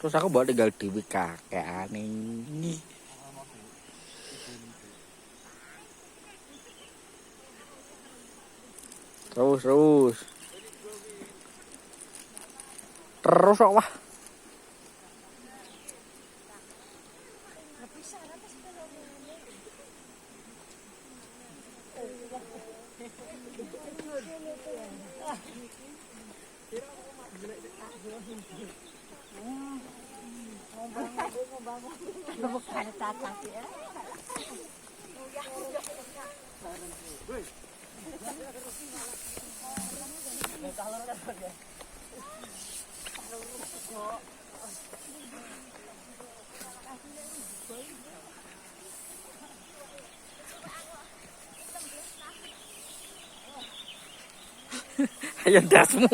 Terus aku bawa tinggal dewi kakek aneh. Terus. Terus kok wah. Ayo dasmu.